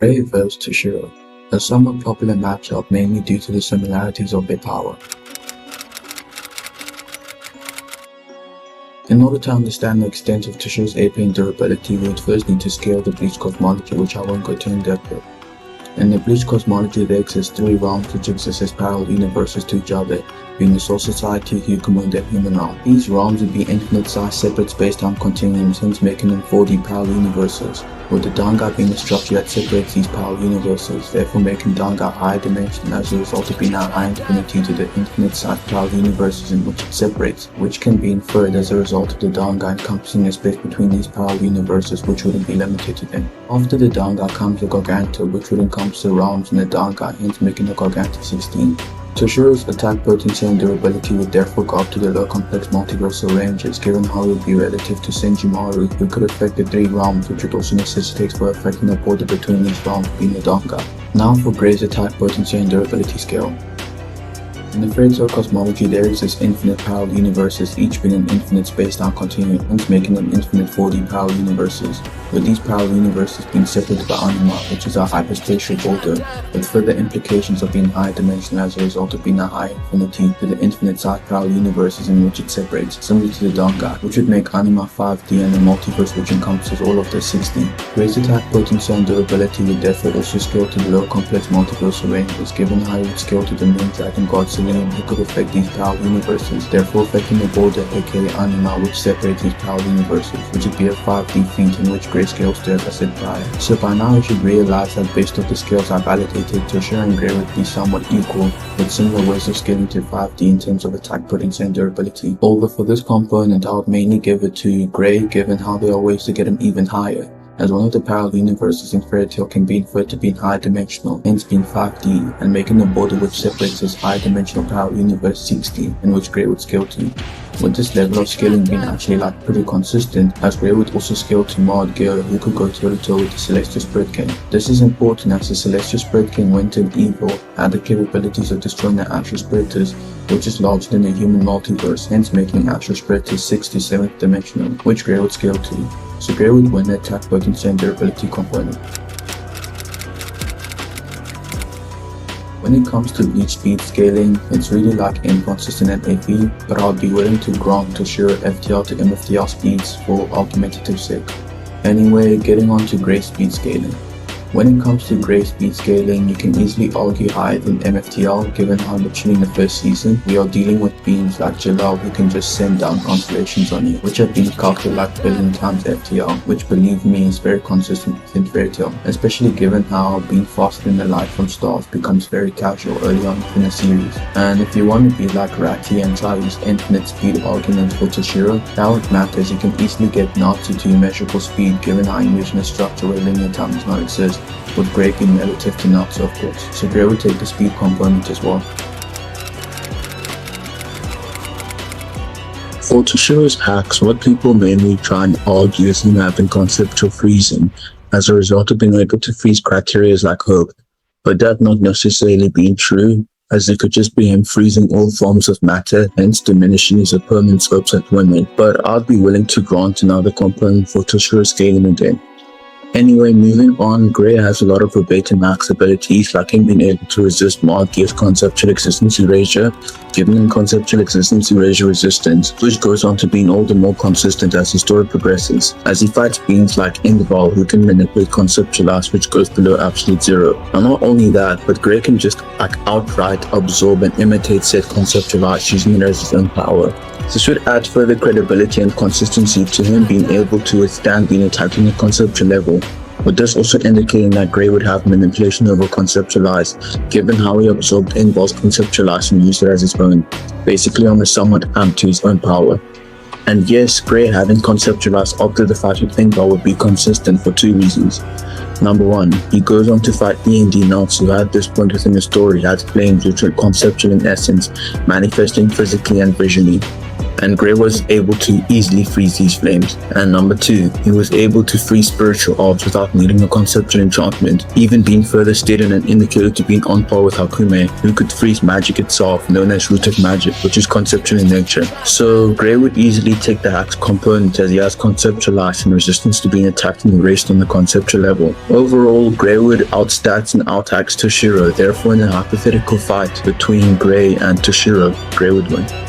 Gray vs Toshiro, a somewhat popular matchup mainly due to the similarities of their power. In order to understand the extent of Toshiro's AP and durability, we would first need to scale the bleach cosmology, which I won't go too in depth with. In the bleach cosmology, there exist three realms which exist as parallel universes to each other, being the Soul Society, Human, and Human realm. These realms would be infinite-sized separate space-time continuums, hence making them 4D parallel universes, with the Dangai being the structure that separates these parallel universes, therefore making Dangai higher dimension as a result of being at high infinity to the infinite-sized parallel universes in which it separates, which can be inferred as a result of the Dangai encompassing the space between these parallel universes, which wouldn't be limited to them. After the Dangai comes the Gargantua, which would encompass the realms in the Dangai, hence making the Gargantua 16. Toshiro's attack potency and durability would therefore go up to the low complex multiversal ranges, given how it would be relative to Senjumaru, who could affect the three realms, which would also necessitate for affecting the border between these realms being the Dangai. Now for Gray's attack potency and durability scale. In the fairytail cosmology, there exists infinite parallel universes, each being an infinite space-time continuum, hence making them infinite 4D parallel universes, with these parallel universes being separated by anima, which is our hyperspatial border, with further implications of being higher dimensional as a result of being a high infinity to the infinite-sized parallel universes in which it separates, similar to the Dangai, which would make anima 5D and a multiverse which encompasses all of the 16. Great attack potency and durability would therefore also scale to the low complex multiversal ranges, given how it would scale to the moon dragon god who could affect these parallel universes, therefore affecting the border aka anima which separates these parallel universes, which would be a 5D feat in which Gray scales to, as I said prior. So by now you should realize that based off the scales I validated, Toshiro and Gray would be somewhat equal, with similar ways of scaling to 5D in terms of attack potency and durability. Although for this component I would mainly give it to Gray, given how there are ways to get him even higher, as one of the parallel universes in Fairytale can be inferred to be high dimensional, hence being 5D, and making the border which separates this high dimensional parallel universe 16, in which Gray would scale to. With this level of scaling being actually pretty consistent, as Gray would also scale to Maud Gear, who could go toe-to-toe with the Celestial Spirit King. This is important as the Celestial Spirit King, when turned evil, had the capabilities of destroying the Astral Spiritus, which is larger than the human multiverse, hence making Astral Spiritus 6th to 7th dimensional, which Gray would scale to. So Gray would win the attack potency and durability component. When it comes to bleach speed scaling, it's really inconsistent at AP, but I'll be willing to grant Toshiro FTL to MFTL speeds for argumentative sake. Anyway, getting on to Gray speed scaling. When it comes to Gray speed scaling, you can easily argue higher than MFTL, given how literally in the first season, we are dealing with beings like Jalal who can just send down constellations on you, which have been calculated billion times FTL, which believe me is very consistent within Fairytale, especially given how being faster than the light from stars becomes very casual early on in the series. And if you want to be like Ratty and try to use infinite speed arguments for Toshiro, that would matter as you can easily get Natsu to immeasurable speed given how you're using a structure where linear time does not exist, with Gray being relative to Natsu of course, so Gray would take the speed component as well. For Toshiro's hacks, what people mainly try and argue is him having conceptual freezing as a result of being able to freeze criteria like hope, but that not necessarily being true, as it could just be him freezing all forms of matter, hence diminishing his opponent's hopes at winning, but I'd be willing to grant another component for Toshiro's scaling again. Anyway, moving on, Gray has a lot of verbatim max abilities, like him being able to resist Maud Gear's conceptual existence erasure, giving him conceptual existence erasure resistance, which goes on to being all the more consistent as the story progresses, as he fights beings like Indval who can manipulate conceptualize, which goes below absolute zero. And not only that, but Gray can just outright absorb and imitate said conceptualize, using it as his own power. This would add further credibility and consistency to him being able to withstand being attacked on a conceptual level, with this also indicating that Gray would have manipulation over conceptualize, given how he absorbed Indval's conceptualize and used it as his own, basically on a somewhat amp to his own power. And yes, Gray having conceptualized after the fight with Indval would be consistent for two reasons. Number one, he goes on to fight E&D Natsu, who at this point within the story had flames which were conceptual in essence, manifesting physically and visually. and Grey was able to easily freeze these flames. And number 2, he was able to freeze spiritual orbs without needing a conceptual enchantment, even being further stated and indicated to being on par with Hakume, who could freeze magic itself, known as root of magic, which is conceptual in nature. So Grey would easily take the axe component as he has conceptualized and resistance to being attacked and erased on the conceptual level. Overall, Grey would outstats and outaxe Toshiro, therefore in a hypothetical fight between Grey and Toshiro, Grey would win.